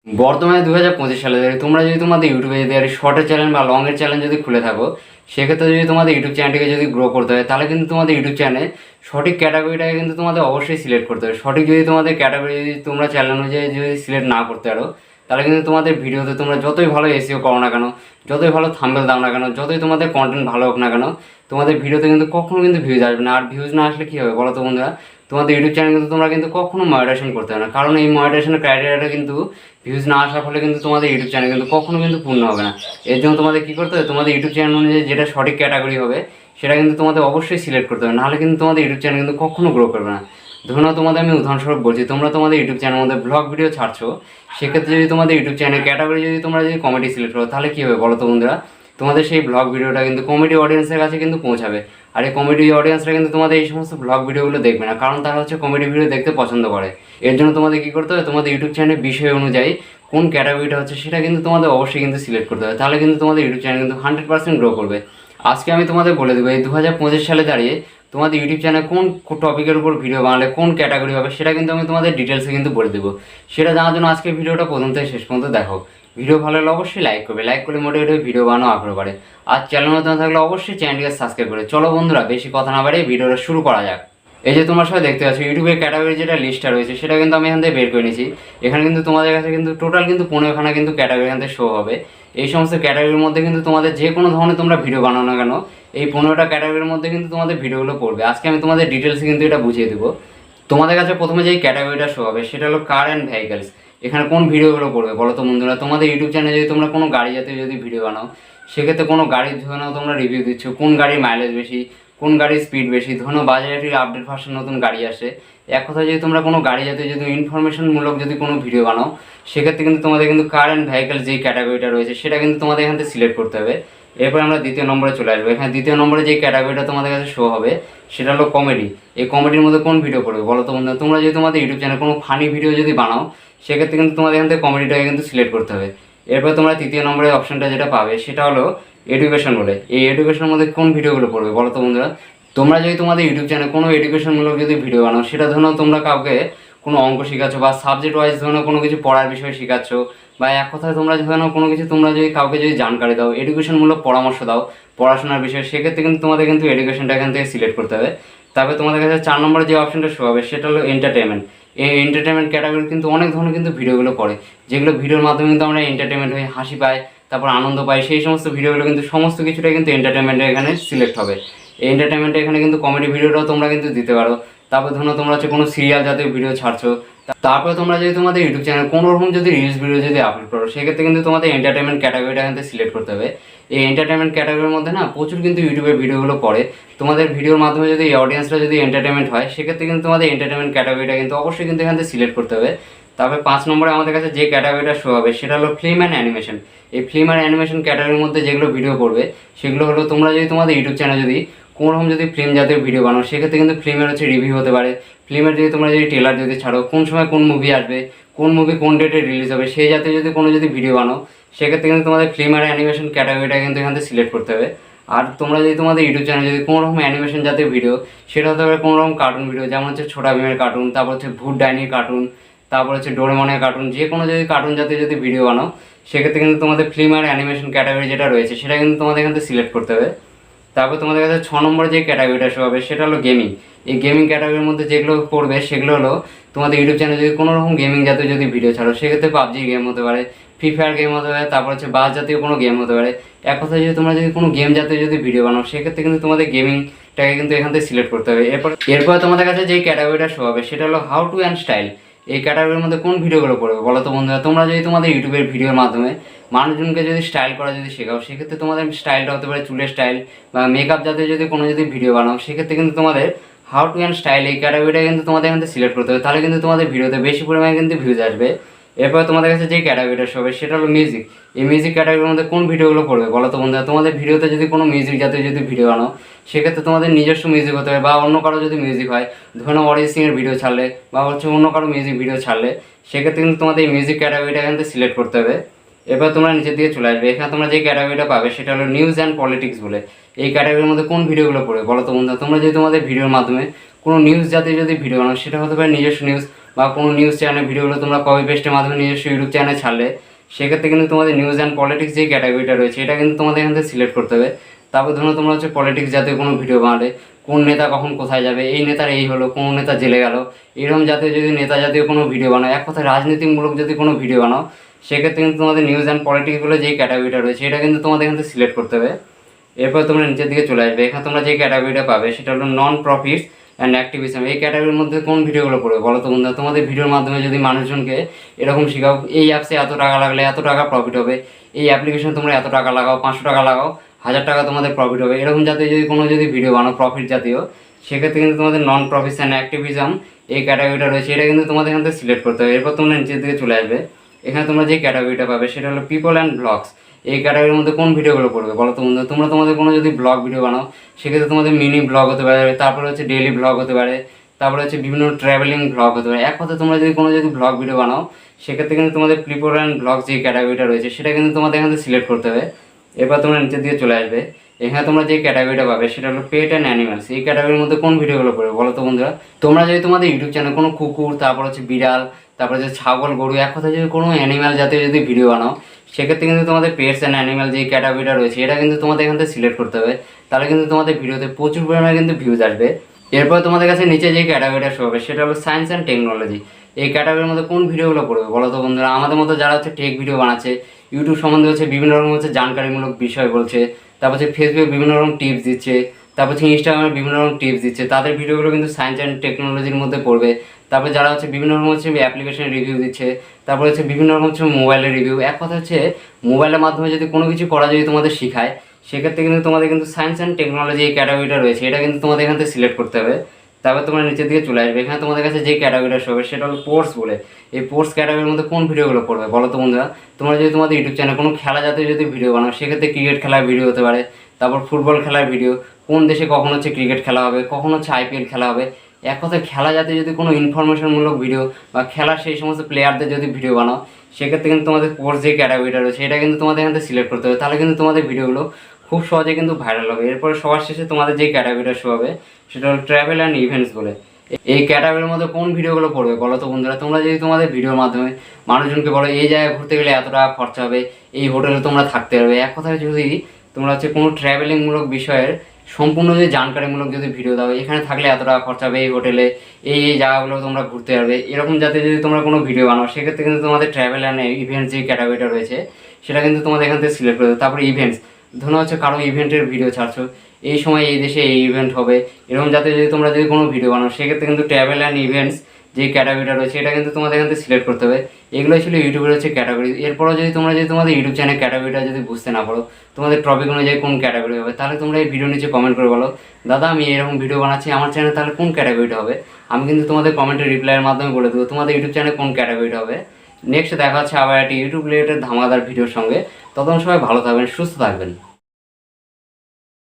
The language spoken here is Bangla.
বর্তমানে 2025 সালে তোমরা যদি তোমাদের ইউটিউবে যদি আর শর্টের চ্যানেল বা লংয়ের চ্যানেল যদি খুলে থাকো, সেক্ষেত্রে যদি তোমাদের ইউটিউব চ্যানেলটিকে যদি গ্রো করতে হয়, তাহলে কিন্তু তোমাদের ইউটিউব চ্যানেলে সঠিক ক্যাটাগরিটাকে কিন্তু তোমাদের অবশ্যই সিলেক্ট করতে হবে। সঠিক যদি তোমাদের ক্যাটাগরি যদি তোমরা চ্যানেল অনুযায়ী যদি সিলেক্ট না করতে পারো, তাহলে কিন্তু তোমাদের ভিডিওতে তোমরা যতই ভালো এসইও করো না কেন, যতই ভালো থাম্বনেল দাও না কেন, যতই তোমাদের কন্টেন্ট ভালো হোক না কেন, তোমাদের ভিডিওতে কিন্তু কখনো কিন্তু ভিউজ আসবে না। আর ভিউজ না আসলে কী হবে বলো তো বন্ধুরা? তোমাদের ইউটিউব চ্যানেল কিন্তু তোমরা কিন্তু কখনো মনিটাইজেশন করতে হবে না, কারণ এই মনিটাইজেশনের ক্রাইটেরিয়াটা কিন্তু ভিউজ না আসার ফলে কিন্তু তোমাদের ইউটিউব চ্যানেল কিন্তু কখনো কিন্তু পূর্ণ হবে না। এর জন্য তোমাদের কী করতে হবে, তোমাদের ইউটিউব চ্যানেল অনুযায়ী যেটা সঠিক ক্যাটাগরি হবে সেটা কিন্তু তোমাদের অবশ্যই সিলেক্ট করতে হবে, নাহলে কিন্তু তোমাদের ইউটিউব চ্যানেল কিন্তু কখনো গ্রো করবে না। ধরুন তোমাদের আমি উদাহরণস্বরূপ বলছি, তোমরা তোমাদের ইউটিউব চ্যানেলের মধ্যে ব্লগ ভিডিও ছাড়ছো, সেক্ষেত্রে যদি তোমাদের ইউটিউব চ্যানেল ক্যাটাগরি যদি তোমরা যদি কমেডি সিলেক্ট করো, তাহলে কী হবে বলো তো বন্ধুরা? তোমাদের সেই ব্লগ ভিডিওটা কিন্তু কমেডি অডিয়েন্সের কাছে কিন্তু পৌঁছাবে। আর এই কমেডি অডিয়েন্সরা কিন্তু তোমাদের এই সমস্ত ব্লগ ভিডিওগুলো দেখবে না, কারণ তারা হচ্ছে কমেডি ভিডিও দেখতে পছন্দ করে। এর জন্য তোমাদের কী করতে হবে, তোমাদের ইউটিউব চ্যানেলের বিষয় অনুযায়ী কোন ক্যাটাগরিটা হচ্ছে সেটা কিন্তু তোমাদের অবশ্যই কিন্তু সিলেক্ট করতে হবে, তাহলে কিন্তু তোমাদের ইউটিউব চ্যানেল কিন্তু 100% গ্রো করবে। আজকে আমি তোমাদের বলে দেবো এই 2025 সালে দাঁড়িয়ে তোমাদের ইউটিউব চ্যানেলে কোন টপিকের উপর ভিডিও বানালে কোন ক্যাটাগরি হবে, সেটা কিন্তু আমি তোমাদের ডিটেলসে কিন্তু বলে দেবো। সেটা জানার জন্য আজকে ভিডিওটা প্রথম থেকে শেষ পর্যন্ত দেখো। ভিডিও ভালো লাগলে অবশ্যই লাইক করবে, লাইক করলে মোটিভেট হয়ে ভিডিও বানানো আগ্রহ বাড়ে। আর চ্যানেল নতুন থাকলে অবশ্যই চ্যানেলটিকে সাবস্ক্রাইব করে চলো বন্ধুরা, বেশি কথা না বাড়িয়ে ভিডিওটা শুরু করা যাক। এই যে তোমার সাথে দেখতে পাচ্ছ ইউটিউবের ক্যাটাগরি যেটা লিস্টটা রয়েছে, সেটা কিন্তু আমি এখান থেকে বের করে নিয়েছি। এখানে কিন্তু তোমাদের কাছে কিন্তু টোটাল কিন্তু 15খানা কিন্তু ক্যাটাগরি এখান থেকে শো হবে। এই সমস্ত ক্যাটাগরির মধ্যে কিন্তু তোমাদের যে কোনো ধরনের তোমরা ভিডিও বানাও না কেন, এই 15টা ক্যাটাগরির মধ্যে কিন্তু তোমাদের ভিডিওগুলো পড়বে। আজকে আমি তোমাদের ডিটেলসে কিন্তু এটা বুঝিয়ে দেবো। তোমাদের কাছে প্রথমে যেই ক্যাটাগরিটা শো হবে সেটা হলো কার অ্যান্ড ভেহিকেলস। এখানে কোন ভিডিওগুলো পড়বে বলো তো বন্ধুরা? তোমাদের ইউটিউব চ্যানেলে যদি তোমরা কোনো গাড়ি জাতীয় যদি ভিডিও বানাও, সেক্ষেত্রে কোনো গাড়ির ধরো তোমরা রিভিউ দিচ্ছ, কোন গাড়ির মাইলেজ বেশি, কোন গাড়ির স্পিড বেশি, ধরো বাজারে একটি আপডেট ভার্সন নতুন গাড়ি আসে, এক কথায় যদি তোমরা কোনো গাড়ি জাতীয় যদি ইনফরমেশনমূলক যদি কোনো ভিডিও বানাও, সেক্ষেত্রে কিন্তু তোমাদের কিন্তু কার অ্যান্ড ভেহিকেল যেই ক্যাটাগরিটা রয়েছে সেটা কিন্তু তোমাদের এখান থেকে সিলেক্ট করতে হবে। এরপর আমরা দ্বিতীয় নম্বরে চলে আসবো। এখানে দ্বিতীয় নম্বরে যে ক্যাটাগরিটা তোমাদের কাছে শো হবে সেটা হলো কমেডি। এই কমেডির মধ্যে কোন ভিডিও পড়বে বলো তো বন্ধুরা? তোমরা যদি তোমাদের ইউটিউব চ্যানেলে কোনো ফানি ভিডিও যদি বানাও, সেক্ষেত্রে কিন্তু তোমাদের এখান থেকে কমেডিটাকে কিন্তু সিলেক্ট করতে হবে। এরপর তোমরা তৃতীয় নম্বরের অপশনটা যেটা পাবে সেটা হলো এডুকেশন বলে। এই এডুকেশনের মধ্যে কোন ভিডিওগুলো পড়বে বলো তো বন্ধুরা? তোমরা যদি তোমাদের ইউটিউব চ্যানেলে কোনো এডুকেশনমূলক যদি ভিডিও বানাও, সেটা ধরো তোমরা কাউকে কোনো অঙ্ক শেখাচ্ছ বা সাবজেক্ট ওয়াইজ ধরো কোনো কিছু পড়ার বিষয়ে শেখাচ্ছ, বা এক কথায় তোমরা ধরো কোনো কিছু তোমরা যদি কাউকে যদি জানকারি দাও, এডুকেশনমূলক পরামর্শ দাও পড়াশোনার বিষয়ে, সেক্ষেত্রে কিন্তু তোমাদের কিন্তু এডুকেশনটা এখান থেকে সিলেক্ট করতে হবে। তারপরে তোমাদের কাছে 4 নম্বরে যে অপশনটা শো হবে সেটা হলো এন্টারটেনমেন্ট। এই এন্টারটেনমেন্ট ক্যাটাগরি কিন্তু অনেক ধরনের কিন্তু ভিডিওগুলো পড়ে, যেগুলো ভিডিওর মাধ্যমে কিন্তু আমরা এন্টারটেনমেন্ট হয়ে হাসি পাই, তারপর আনন্দ পাই। সেই সমস্ত ভিডিওগুলো কিন্তু সমস্ত কিছুটাই কিন্তু এন্টারটেনমেন্টে এখানে সিলেক্ট হবে। এই এন্টারটেনমেন্টে এখানে কিন্তু কমেডি ভিডিওটাও তোমরা কিন্তু দিতে পারো। তারপর ধরো তোমরা হচ্ছে কোনো সিরিয়াল জাতীয় ভিডিও ছাড়ছো, তারপরে তোমরা যদি তোমাদের ইউটিউব চ্যানেল কোনো রকম যদি রিলস ভিডিও যদি আপলোড করো, সেক্ষেত্রে কিন্তু তোমাদের এন্টারটেনমেন্ট ক্যাটাগরিটা এখান থেকে সিলেক্ট করতে হবে। এই এন্টারটেনমেন্ট ক্যাটাগরির মধ্যে না প্রচুর কিন্তু ইউটিউবের ভিডিওগুলো পড়ে। তোমাদের ভিডিওর মাধ্যমে যদি এই অডিয়েন্সরা যদি এন্টারটেনমেন্ট হয়, সেক্ষেত্রে কিন্তু তোমাদের এন্টারটেনমেন্ট ক্যাটাগরিটা কিন্তু অবশ্যই কিন্তু এখান থেকে সিলেক্ট করতে হবে। তারপরে 5 নম্বরে আমাদের কাছে যে ক্যাটাগরিটা শো হবে সেটা হলো ফিল্ম অ্যান্ড অ্যানিমেশন। এই ফিল্ম অ্যান্ড অ্যানিমেশন ক্যাটাগরির মধ্যে যেগুলো ভিডিও পড়বে সেগুলো হলো তোমরা যদি তোমাদের ইউটিউব চ্যানেল যদি কোনোরকম যদি ফিল্ম জাতীয় ভিডিও বানাও, সেক্ষেত্রে কিন্তু ফিল্মের হচ্ছে রিভিউ হতে পারে। ফিল্মের যদি তোমরা যদি ট্রেলার যদি ছাড়ো, কোন সময় কোন মুভি আসবে, কোন মুভি কোন ডেটে রিলিজ হবে, সেই জাতীয় যদি কোনো যদি ভিডিও বানাও, সেক্ষেত্রে কিন্তু তোমাদের ফিল্ম আর অ্যানিমেশন ক্যাটাগরিটা কিন্তু এখান থেকে সিলেক্ট করতে হবে। আর তোমরা যদি তোমাদের ইউটিউব চ্যানেল যদি কোনো রকম অ্যানিমেশন জাতীয় ভিডিও, সেটা হতে পারে কোনো রকম কার্টুন ভিডিও, যেমন হচ্ছে ছোটা ভীমের কার্টুন, তারপর হচ্ছে ভূত ডাইনির কার্টুন, তারপর হচ্ছে ডোরেমনের কার্টুন, যে কোনো যদি কার্টুন জাতীয় যদি ভিডিও বানাও, সেক্ষেত্রে কিন্তু তোমাদের ফিল্ম আর অ্যানিমেশন ক্যাটাগরি যেটা রয়েছে সেটা কিন্তু তোমাদের এখান থেকে সিলেক্ট করতে হবে। তারপর তোমাদের কাছে 6 নম্বরে যে ক্যাটাগরিটা শো হবে সেটা হলো গেমিং। এই গেমিং ক্যাটাগরির মধ্যে যেগুলো পড়বে সেগুলো হলো তোমাদের ইউটিউব চ্যানেলে যদি কোনো রকম গেমিং জাতীয় যদি ভিডিও ছাড়ো, সেক্ষেত্রে পাবজি গেম হতে পারে, ফ্রি ফায়ার গেম হতে পারে, তারপর হচ্ছে বাস জাতীয় কোনো গেম হতে পারে। এক কথায় যদি তোমরা যদি কোনো গেম জাতীয় যদি ভিডিও বানাও, সেক্ষেত্রে কিন্তু তোমাদের গেমিংটাকে কিন্তু এখান থেকে সিলেক্ট করতে হবে। এরপর তোমাদের কাছে যেই ক্যাটাগরিটা শো হবে সেটা হলো হাউ টু অ্যান্ড স্টাইল। এই ক্যাটাগরির মধ্যে কোন ভিডিওগুলো পড়বে বলো তো বন্ধুরা? তোমরা যদি তোমাদের ইউটিউবের ভিডিওর মাধ্যমে মানুষজনকে যদি স্টাইল করা যদি শেখাও, সেক্ষেত্রে তোমাদের স্টাইলটা হতে পারে চুলের স্টাইল বা মেকআপ জাতীয় যদি কোনো যদি ভিডিও বানাও, সেক্ষেত্রে কিন্তু তোমাদের হাউ টু অ্যান্ড স্টাইল এই ক্যাটাগরিটা কিন্তু তোমাদের এখান থেকে সিলেক্ট করতে হবে, তাহলে কিন্তু তোমাদের ভিডিওতে বেশি পরিমাণে কিন্তু ভিউজ আসবে। এরপর তোমাদের কাছে যে ক্যাটাগরিটা হবে সেটা হলো মিউজিক। এই মিউজিক ক্যাটাগরির মধ্যে কোন ভিডিওগুলো পড়বে বলো তো বন্ধুরা? তোমাদের ভিডিওতে যদি কোনো মিউজিক জাতীয় যদি ভিডিও বানাও, সেক্ষেত্রে তোমাদের নিজস্ব মিউজিক হতে হবে বা অন্য কারো যদি মিউজিক হয়, ধরুন অরিজিৎ সিংয়ের ভিডিও ছাড়লে বা হচ্ছে অন্য কারো মিউজিক ভিডিও ছাড়লে, সেক্ষেত্রে কিন্তু তোমাদের এই মিউজিক ক্যাটাগরিটা এখান থেকে সিলেক্ট করতে হবে। এবার তোমরা নিচের দিকে চলে আসবে। এখানে তোমরা যে ক্যাটাগরিটা পাবে সেটা হলো নিউজ অ্যান্ড পলিটিক্স বলে। এই ক্যাটাগরির মধ্যে কোন ভিডিওগুলো পড়বে বলো তো বন্ধুরা? তোমরা যদি তোমাদের ভিডিওর মাধ্যমে কোনো নিউজ জাতীয় যদি ভিডিও বানাও, সেটা হতে পারে নিজস্ব নিউজ বা কোনো নিউজ চ্যানেল ভিডিওগুলো তোমরা কপি পেস্টের মাধ্যমে নিজস্ব ইউটিউব চ্যানেলে ছাড়লে, সেক্ষেত্রে কিন্তু তোমাদের নিউজ অ্যান্ড পলিটিক্স যে ক্যাটাগরিটা রয়েছে এটা কিন্তু তোমাদের এখান থেকে সিলেক্ট করতে হবে। তারপর ধরো তোমরা হচ্ছে পলিটিক্স জাতীয় কোনো ভিডিও বানালে, কোন নেতা কখন কোথায় যাবে, এই নেতার এই হলো, কোন নেতা জেলে গেল, এরকম জাতীয় যদি নেতা জাতীয় কোনো ভিডিও বানাও, এক কথায় রাজনীতিমূলক যদি কোনো ভিডিও বানাও, সেক্ষেত্রে কিন্তু তোমাদের নিউজ অ্যান্ড পলিটিক্সগুলো যেই ক্যাটাগরিটা রয়েছে এটা কিন্তু তোমাদের এখান থেকে সিলেক্ট করতে হবে। এরপর তোমরা নিচের দিকে চলে আসবে, এখানে তোমরা যে ক্যাটাগরিটা পাবে সেটা হলো নন প্রফিটস অ্যান্ড অ্যাক্টিভিজম। এই ক্যাটাগরির মধ্যে কোন ভিডিওগুলো পড়বে বলো তো বন্ধুরা? তোমাদের ভিডিওর মাধ্যমে যদি মানুষজনকে এরকম শেখাও, এই অ্যাপসে এত টাকা লাগলে এত টাকা প্রফিট হবে, এই অ্যাপ্লিকেশন তোমরা এত টাকা লাগাও, 500 টাকা লাগাও, 1000 টাকা তোমাদের প্রফিট হবে, এরকম জাতীয় যদি কোনো যদি ভিডিও বানাও প্রফিট জাতীয়, সেক্ষেত্রে কিন্তু তোমাদের নন প্রফিটস অ্যান্ড অ্যাক্টিভিজম এই ক্যাটাগরিটা রয়েছে এটা কিন্তু তোমাদের এখান থেকে সিলেক্ট করতে হবে। এরপর তোমরা নিচের দিকে চলে আসবে, এখানে তোমরা যে ক্যাটাগরিটা পাবে সেটা হলো পিপল অ্যান্ড ব্লগস। এই ক্যাটাগরির মধ্যে কোন ভিডিওগুলো পড়বে বলো তো বন্ধু? তোমরা তোমাদের কোনো যদি ব্লগ ভিডিও বানাও, সেক্ষেত্রে তোমাদের মিনি ব্লগ হতে পারে, তারপরে হচ্ছে ডেইলি ব্লগ হতে পারে, তারপরে হচ্ছে বিভিন্ন ট্রাভেলিং ব্লগ হতে পারে। এক কথায় তোমরা যদি কোনো যদি ব্লগ ভিডিও বানাও, সেক্ষেত্রে কিন্তু তোমাদের পিপল অ্যান্ড ব্লগ যে ক্যাটাগরিটা রয়েছে সেটা কিন্তু তোমাদের এখান থেকে সিলেক্ট করতে হবে। এবার তোমরা নিচের দিকে চলে আসবে, এখানে তোমরা যে ক্যাটাগরিটা পাবে সেটা হলো পেট অ্যান্ড অ্যানিমালস। এই ক্যাটাগরির মধ্যে কোন ভিডিওগুলো পড়বে বলো তো বন্ধুরা? তোমরা যদি তোমাদের ইউটিউব চ্যানেল কোনো কুকুর, তারপর হচ্ছে বিড়াল, তারপর হচ্ছে ছাগল, গরু, এক কথায় যদি কোনো অ্যানিমাল জাতীয় যদি ভিডিও বানাও, সেক্ষেত্রে কিন্তু তোমাদের পেটস অ্যান্ড অ্যানিমাল যে ক্যাটাগরিটা রয়েছে এটা কিন্তু তোমাদের এখান থেকে সিলেক্ট করতে হবে। তাহলে কিন্তু তোমাদের ভিডিওতে প্রচুর পরিমাণে কিন্তু ভিউজ আসবে। এরপর তোমাদের কাছে নিচে যে ক্যাটাগরিটা শো হবে সেটা হলো সায়েন্স অ্যান্ড টেকনোলজি। এই ক্যাটাগরির মধ্যে কোন ভিডিওগুলো পড়বে বলো তো বন্ধুরা? আমাদের মতো যারা হচ্ছে টেক ভিডিও বানাচ্ছে, ইউটিউব সম্বন্ধে হচ্ছে বিভিন্ন রকম হচ্ছে জানকারিমূলক বিষয় বলছে, তারপর হচ্ছে ফেসবুকে বিভিন্ন রকম টিপস দিচ্ছে, তারপর হচ্ছে ইনস্টাগ্রামে বিভিন্ন রকম টিপস দিচ্ছে, তাদের ভিডিওগুলো কিন্তু সায়েন্স অ্যান্ড টেকনোলজির মধ্যে পড়বে। তারপর যারা হচ্ছে বিভিন্ন রকম হচ্ছে অ্যাপ্লিকেশনের রিভিউ দিচ্ছে, তারপর হচ্ছে বিভিন্ন রকম হচ্ছে মোবাইলের রিভিউ, এক কথা হচ্ছে মোবাইলের মাধ্যমে যদি কোনো কিছু করা যদি তোমাদের শেখায়, সেক্ষেত্রে কিন্তু তোমাদের কিন্তু সায়েন্স অ্যান্ড টেকনোলজি এই ক্যাটাগরিটা রয়েছে এটা কিন্তু তোমাদের এখান থেকে সিলেক্ট করতে হবে। তারপর তোমরা নিচের দিকে চলে আসবে, এখানে তোমাদের কাছে যে ক্যাটাগরিটা শো হবে সেটা হলো স্পোর্টস বলে। এই স্পোর্টস ক্যাটাগরির মধ্যে কোন ভিডিওগুলো পড়বে বলো তো বন্ধুরা? তোমরা যদি তোমাদের ইউটিউব চ্যানেলে কোনো খেলা জাতীয় যদি ভিডিও বানাও, সেক্ষেত্রে ক্রিকেট খেলার ভিডিও হতে পারে, তারপর ফুটবল খেলার ভিডিও, কোন দেশে কখন হচ্ছে ক্রিকেট খেলা হবে, কখন হচ্ছে আইপিএল খেলা হবে, এক কথায় খেলা জাতীয় যদি কোনো ইনফরমেশনমূলক ভিডিও বা খেলার সেই সমস্ত প্লেয়ারদের যদি ভিডিও বানাও, সেক্ষেত্রে কিন্তু তোমাদের স্পোর্টস যে ক্যাটাগরিটা রয়েছে এটা কিন্তু তোমাদের এখান থেকে সিলেক্ট করতে হবে। তাহলে কিন্তু তোমাদের ভিডিওগুলো খুব সহজে কিন্তু ভাইরাল হবে। এরপরে সবার শেষে তোমাদের যে ক্যাটাগরিটা শো হবে সেটা হলো ট্রাভেল অ্যান্ড ইভেন্টস বলে। এই ক্যাটাগরির মধ্যে কোন ভিডিওগুলো পড়বে বলো তো বন্ধুরা? তোমরা যদি তোমাদের ভিডিওর মাধ্যমে মানুষজনকে বলো এই জায়গায় ঘুরতে গেলে এত টাকা খরচা হবে, এই হোটেলে তোমরা থাকতে পারবে, এক কথায় যদি তোমরা হচ্ছে কোনো ট্রাভেলিংমূলক বিষয়ের সম্পূর্ণ যদি জানকারিমূলক যদি ভিডিও দাও, এখানে থাকলে এত টাকা খরচা হবে, এই হোটেলে এই জায়গাগুলো তোমরা ঘুরতে পারবে, এরকম যাতে যদি তোমরা কোনো ভিডিও বানাও, সেক্ষেত্রে কিন্তু তোমাদের ট্রাভেল অ্যান্ড ইভেন্টস যে ক্যাটাগরিটা রয়েছে সেটা কিন্তু তোমাদের এখান থেকে সিলেক্ট করবে। তারপরে ইভেন্টস, ধরো হচ্ছে কারো ইভেন্টের ভিডিও ছাড়ছো, এই সময় এই দেশে এই ইভেন্ট হবে, এরকম যাতে যদি তোমরা যদি কোনো ভিডিও বানাও, সেক্ষেত্রে কিন্তু ট্রাভেল অ্যান্ড ইভেন্টস যে ক্যাটাগরিটা রয়েছে এটা কিন্তু তোমাদের এখান থেকে সিলেক্ট করতে হবে। এগুলোই ছিল ইউটিউবের হচ্ছে ক্যাটাগরি। এরপরও যদি তোমরা যদি তোমাদের ইউটিউব চ্যানেল ক্যাটাগরিটা যদি বুঝতে না পারো, তোমাদের টপিক অনুযায়ী কোন ক্যাটাগরি হবে, তাহলে তোমরা এই ভিডিও নিচে কমেন্ট করে বলো, দাদা আমি এরকম ভিডিও বানাচ্ছি, আমার চ্যানেল তাহলে কোন ক্যাটাগরিটা হবে। আমি কিন্তু তোমাদের কমেন্টের রিপ্লাইয়ের মাধ্যমে বলে দেবো তোমাদের ইউটিউব চ্যানেল কোন ক্যাটাগরিটা হবে। নেক্সট দেখা হচ্ছে আবার একটি ইউটিউব রিলেটেড ধামাকাদার ভিডিওর সঙ্গে। ততক্ষণ সবাই ভালো থাকবেন, সুস্থ থাকবেন।